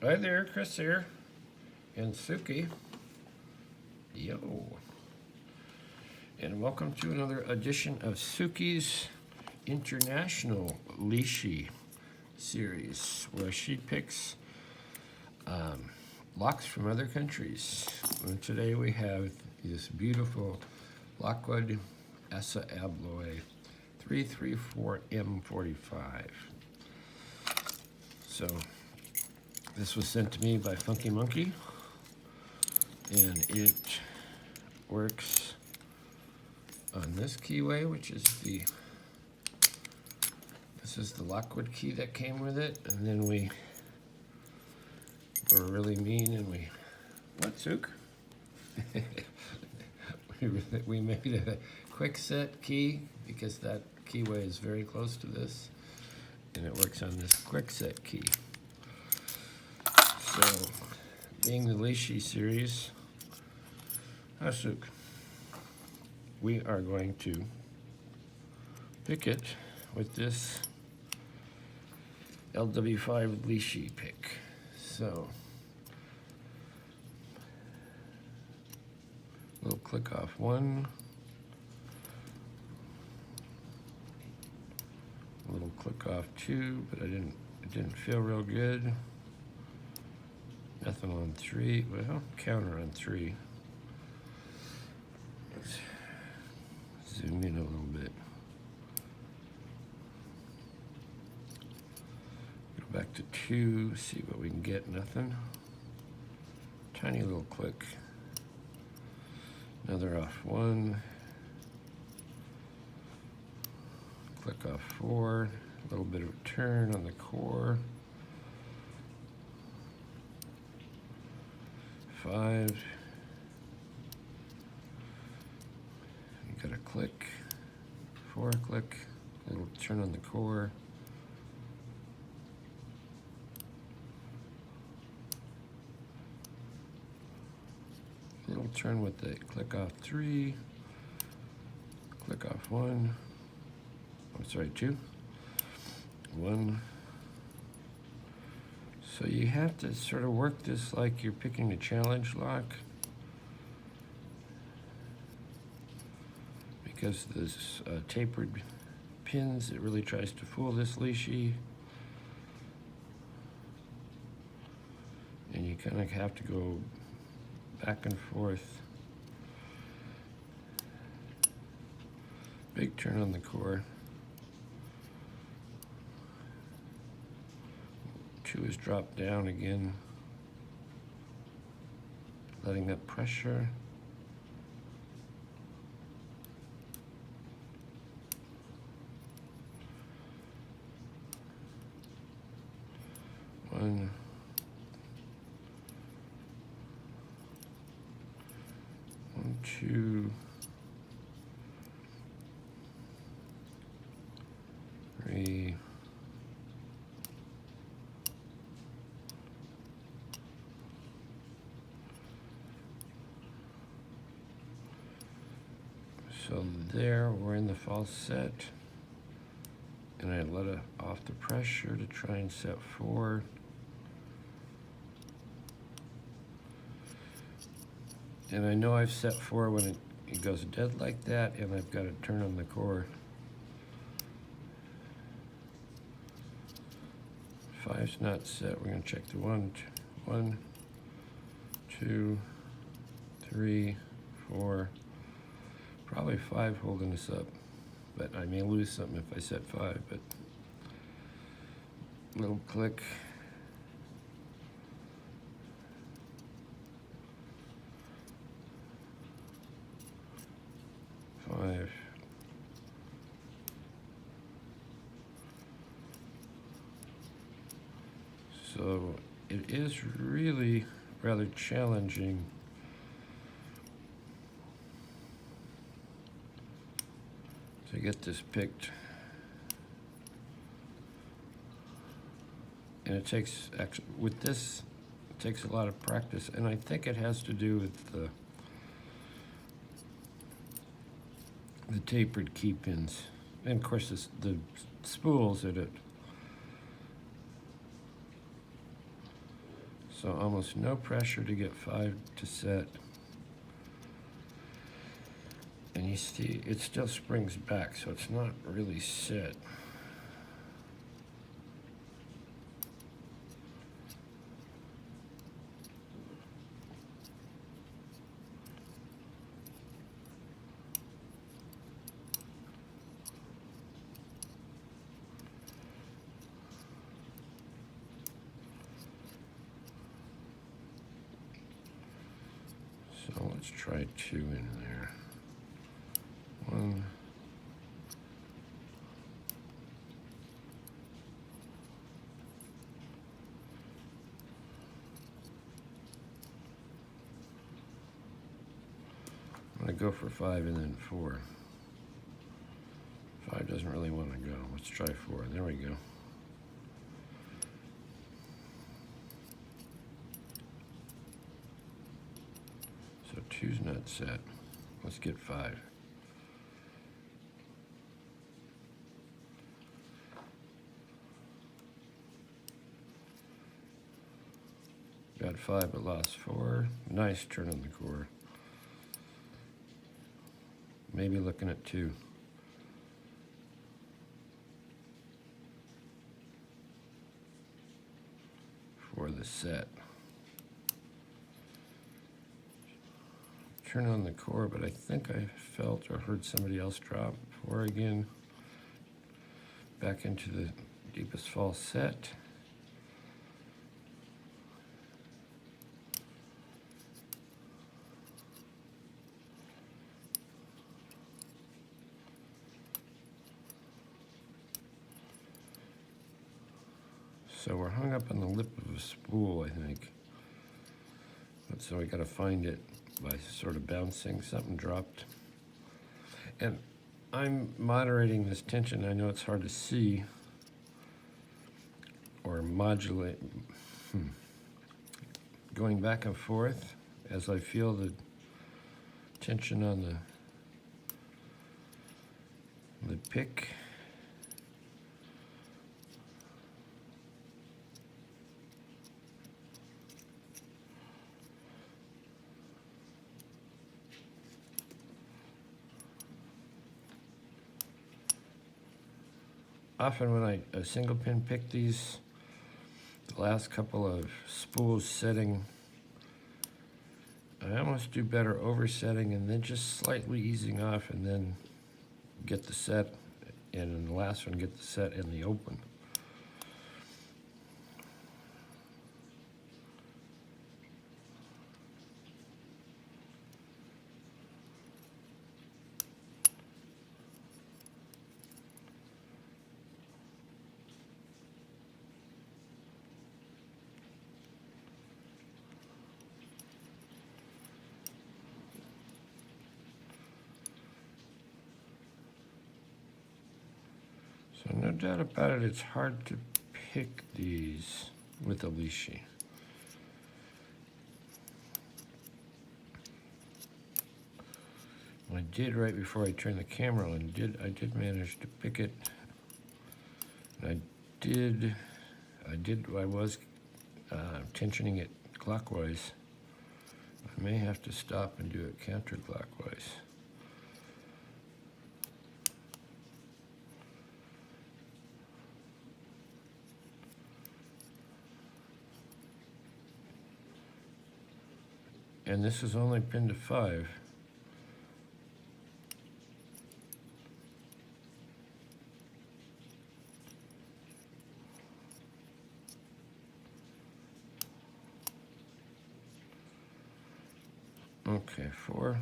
Hi there, Chris here, and Suki. Yo. And welcome to another edition of Suki's International Lishi series, where she picks locks from other countries. And today we have this beautiful Lockwood Essa Abloy 334M45. So, this was sent to me by Funky Monkey, and it works on this keyway, which is this is the Lockwood key that came with it, and then we were really mean and what, Sook? we made a quick set key because that keyway is very close to this, and it works on this quick set key. So, being the Lishi series, Hasuk, we are going to pick it with this LW5 Lishi pick. So, little click off one, little click off two, but it didn't feel real good. Nothing on three. Well, counter on three. Let's zoom in a little bit. Go back to two, see what we can get. Nothing. Tiny little click. Another off one. Click off four. A little bit of a turn on the core. Five. You got a click, four click, little turn on the core. Little turn with the click off three, click off one. Oh, sorry, two. One. So you have to sort of work this like you're picking a challenge lock, because this tapered pins, it really tries to fool this Lishi, and you kind of have to go back and forth. Big turn on the core. Two is dropped down again, letting that pressure. One, two, three, so there, we're in the false set, and I let it off the pressure to try and set four. And I know I've set four when it goes dead like that, and I've got to turn on the core. Five's not set. We're going to check the one, two, three, four. Probably five holding us up, but I may lose something if I set five. But little click. Five. So it is really rather challenging to get this picked. And it takes, actually, with this, it takes a lot of practice, and I think it has to do with the tapered key pins. And of course, the spools that it So almost no pressure to get 5 to set. And you see, it still springs back, so it's not really set. So let's try 2 in there. 1. I'm going to go for 5 and then 4. 5 doesn't really want to go. Let's try 4. There we go. So 2's not set. Let's get 5. Got 5 but lost 4. Nice turn on the core. Maybe looking at 2. For the set. Turn on the core, but I think I felt or heard somebody else drop 4 again. Back into the deepest fall set. So we're hung up on the lip of a spool, I think. But so we got to find it by sort of bouncing. Something dropped. And I'm moderating this tension. I know it's hard to see or modulate. Going back and forth as I feel the tension on the pick. Often when I single pin pick these, the last couple of spools setting, I almost do better oversetting and then just slightly easing off and then get the set, and in the last one get the set in the open. So no doubt about it, it's hard to pick these with a Lishi. I did right before I turned the camera on. I did manage to pick it. And I was tensioning it clockwise. I may have to stop and do it counterclockwise. And this is only pinned to 5. Okay, 4.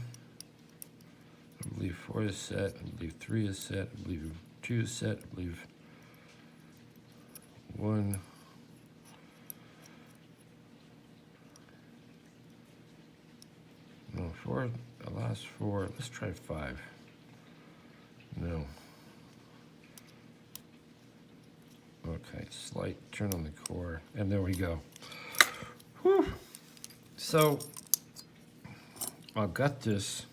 I believe 4 is set. I believe 3 is set. I believe 2 is set. I believe 1. No, 4. I lost 4. Let's try 5. No. Okay, slight turn on the core, and there we go. Whew. So I'll gut this.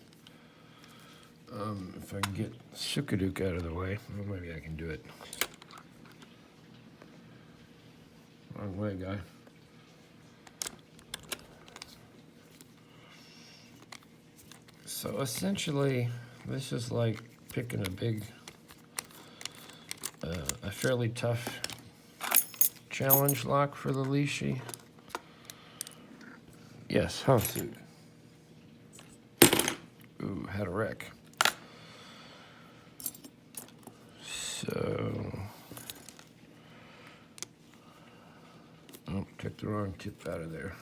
If I can get Sukaduk out of the way, well, maybe I can do it. Wrong way, guy. So essentially, this is like picking a fairly tough challenge lock for the Lishi. Yes, Hansu. Ooh, had a wreck. So, oh, took the wrong tip out of there.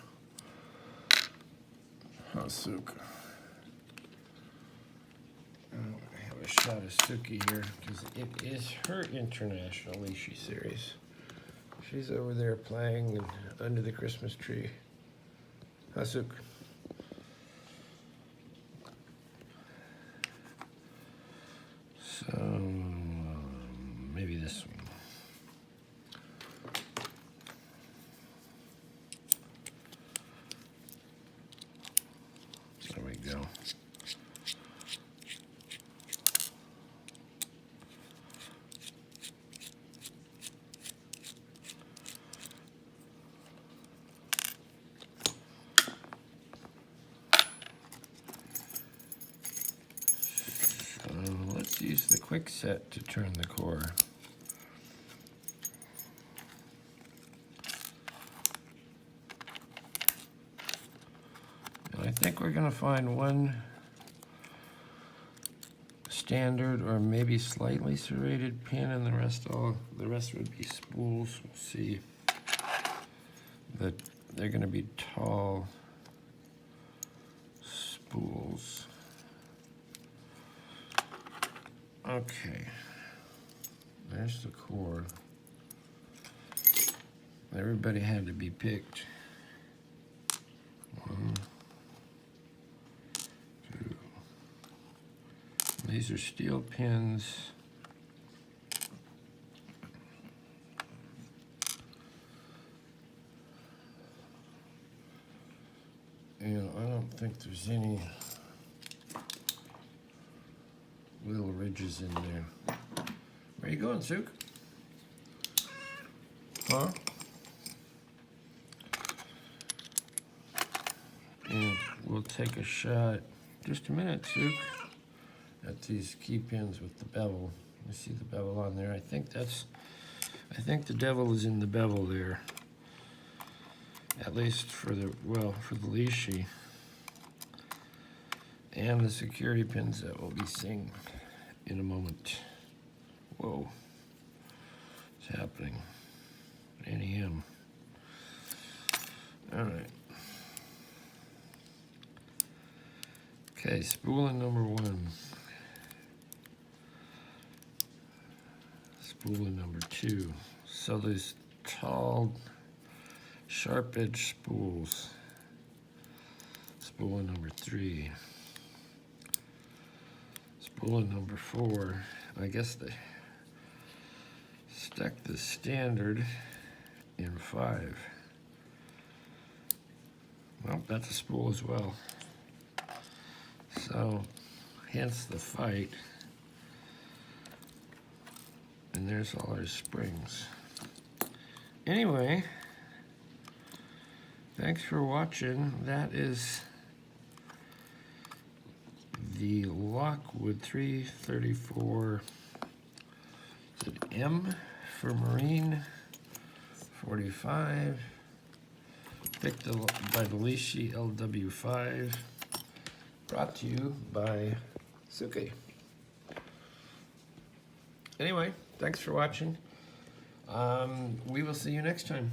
Hasuk. I have a shot of Suki here because it is her international Lishi series. She's over there playing under the Christmas tree. Hasuk. So, maybe this one. There we go. Let's use the quick set to turn the core. And I think we're going to find one standard or maybe slightly serrated pin, and the rest would be spools. We'll see. But they're going to be tall spools. Okay, there's the core. Everybody had to be picked. 1, 2. These are steel pins. And I don't think there's any little ridges in there. Where you going, Suk? Huh? And we'll take a shot, just a minute, Suk, at these key pins with the bevel. You see the bevel on there? I think the devil is in the bevel there. At least for the Lishi. And the security pins that we'll be seeing in a moment. Whoa. What's happening? 8 a.m. All right. Okay, spooling number 1. Spooling number 2. So these tall, sharp edge spools. Spooling number 3. Spooling number 4. I guess they stuck the standard in 5. Well, that's a spool as well. So, hence the fight. And there's all our springs. Anyway, thanks for watching. That is the Lockwood 334. Is it M for Marine 45? Picked by the Lishi LW5. Brought to you by Suki. Anyway, thanks for watching. We will see you next time.